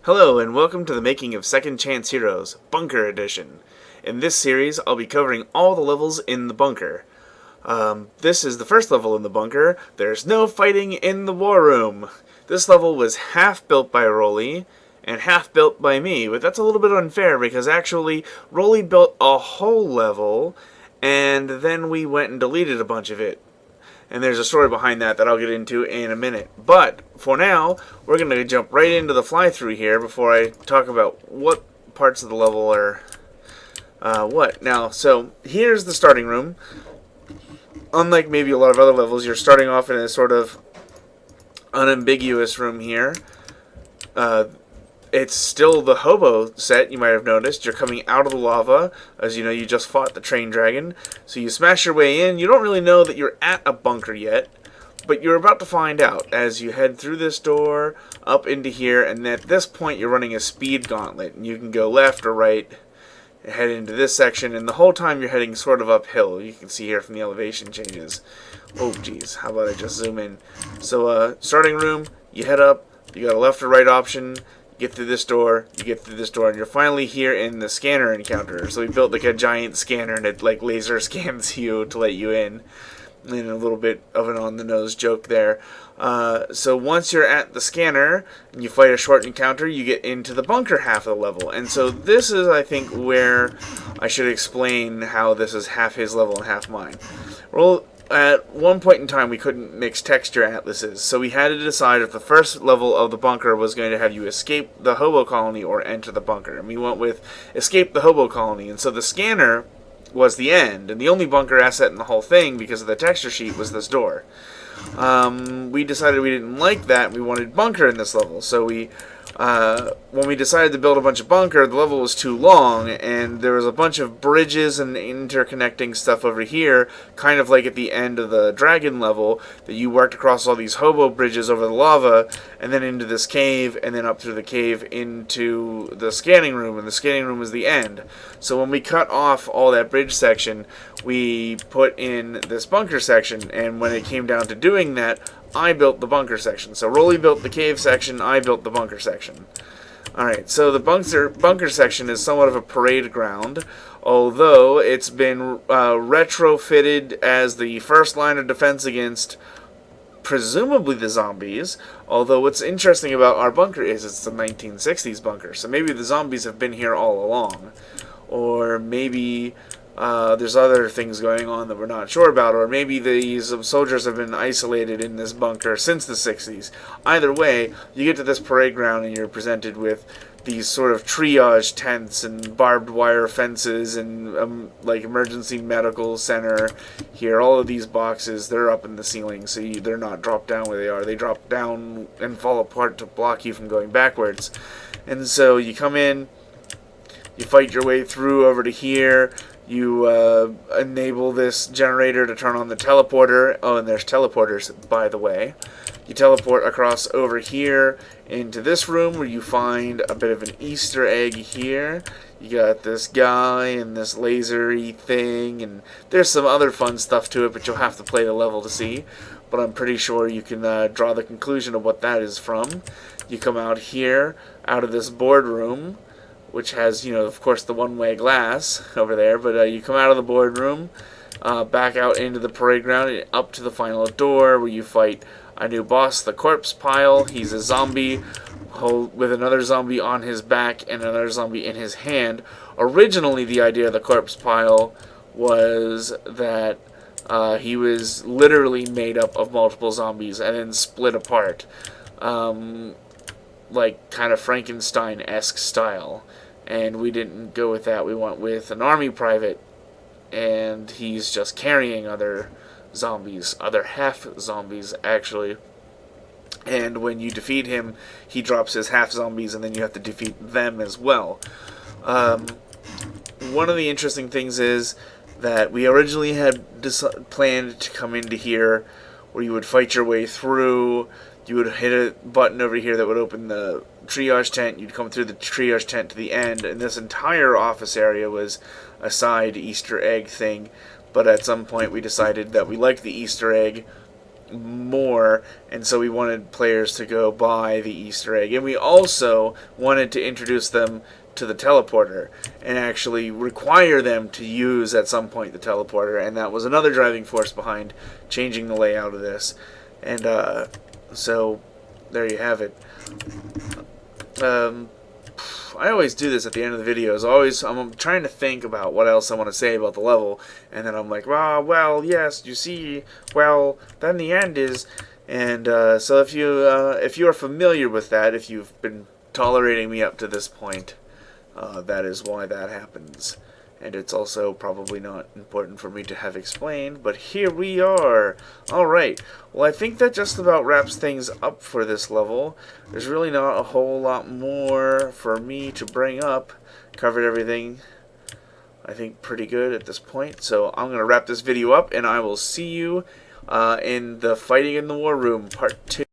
Hello, and welcome to the making of Second Chance Heroes, Bunker Edition. In this series, I'll be covering all the levels in the bunker. This is the first level in the bunker. There's no fighting in the war room. This level was half built by Rolly and half built by me, but that's a little bit unfair because actually Rolly built a whole level and then we went and deleted a bunch of it. And there's a story behind that I'll get into in a minute. But for now, we're going to jump right into the fly-through here before I talk about what parts of the level are what. Now, so here's the starting room. Unlike maybe a lot of other levels, you're starting off in a sort of unambiguous room here. It's still the hobo set, you might have noticed. You're coming out of the lava. As you know, you just fought the train dragon. So you smash your way in. You don't really know that you're at a bunker yet, but you're about to find out as you head through this door, up into here, and at this point you're running a speed gauntlet. And you can go left or right, head into this section, and the whole time you're heading sort of uphill. You can see here from the elevation changes. Oh, geez, how about I just zoom in? So, starting room, you head up, you got a left or right option. You get through this door, you get through this door, and you're finally here in the scanner encounter. So we built like a giant scanner, and it like laser scans you to let you in. And a little bit of an on-the-nose joke there. So once you're at the scanner, and you fight a short encounter, you get into the bunker half of the level. And so this is, I think, where I should explain how this is half his level and half mine. Well, at one point in time, we couldn't mix texture atlases, so we had to decide if the first level of the bunker was going to have you escape the hobo colony or enter the bunker. And we went with escape the hobo colony, and so the scanner was the end, and the only bunker asset in the whole thing, because of the texture sheet, was this door. We decided we didn't like that, and we wanted bunker in this level, so when we decided to build a bunch of bunker, the level was too long, and there was a bunch of bridges and interconnecting stuff over here, kind of like at the end of the dragon level, that you worked across all these hobo bridges over the lava, and then into this cave, and then up through the cave into the scanning room, and the scanning room was the end. So when we cut off all that bridge section, we put in this bunker section, and when it came down to doing that, I built the bunker section. So Rolly built the cave section, I built the bunker section. Alright, so the bunker section is somewhat of a parade ground, although it's been retrofitted as the first line of defense against presumably the zombies, although what's interesting about our bunker is it's the 1960s bunker, so maybe the zombies have been here all along. Or maybe there's other things going on that we're not sure about, or maybe these soldiers have been isolated in this bunker since the 60s. Either way, you get to this parade ground and you're presented with these sort of triage tents and barbed wire fences and like emergency medical center here. All of these boxes, they're up in the ceiling, so they're not dropped down where they are. They drop down and fall apart to block you from going backwards. And so you come in, you fight your way through over to here. You enable this generator to turn on the teleporter. Oh, and there's teleporters, by the way. You teleport across over here into this room where you find a bit of an Easter egg here. You got this guy and this lasery thing, and there's some other fun stuff to it, but you'll have to play the level to see. But I'm pretty sure you can draw the conclusion of what that is from. You come out here, out of this boardroom, which has, of course, the one-way glass over there, but you come out of the boardroom, back out into the parade ground, and up to the final door, where you fight a new boss, the corpse pile. He's a zombie with another zombie on his back and another zombie in his hand. Originally, the idea of the corpse pile was that he was literally made up of multiple zombies and then split apart, like kind of Frankenstein-esque style. And we didn't go with that. We went with an army private, and he's just carrying other zombies, other half zombies actually. And when you defeat him, he drops his half zombies, and then you have to defeat them as well. One of the interesting things is that we originally had planned to come into here where you would fight your way through. You would hit a button over here that would open the triage tent. You'd come through the triage tent to the end, and this entire office area was a side Easter egg thing. But at some point we decided that we liked the Easter egg more, and so we wanted players to go buy the Easter egg. And we also wanted to introduce them to the teleporter and actually require them to use at some point the teleporter, and that was another driving force behind changing the layout of this. And so there you have it. I always do this at the end of the videos. I'm trying to think about what else I want to say about the level, and then I'm like, well, yes, you see, well, then the end is, and so if you are familiar with that, if you've been tolerating me up to this point, that is why that happens. And it's also probably not important for me to have explained, but here we are. Alright, well, I think that just about wraps things up for this level. There's really not a whole lot more for me to bring up. Covered everything, I think, pretty good at this point. So I'm going to wrap this video up, and I will see you in the Fighting in the War Room Part 2.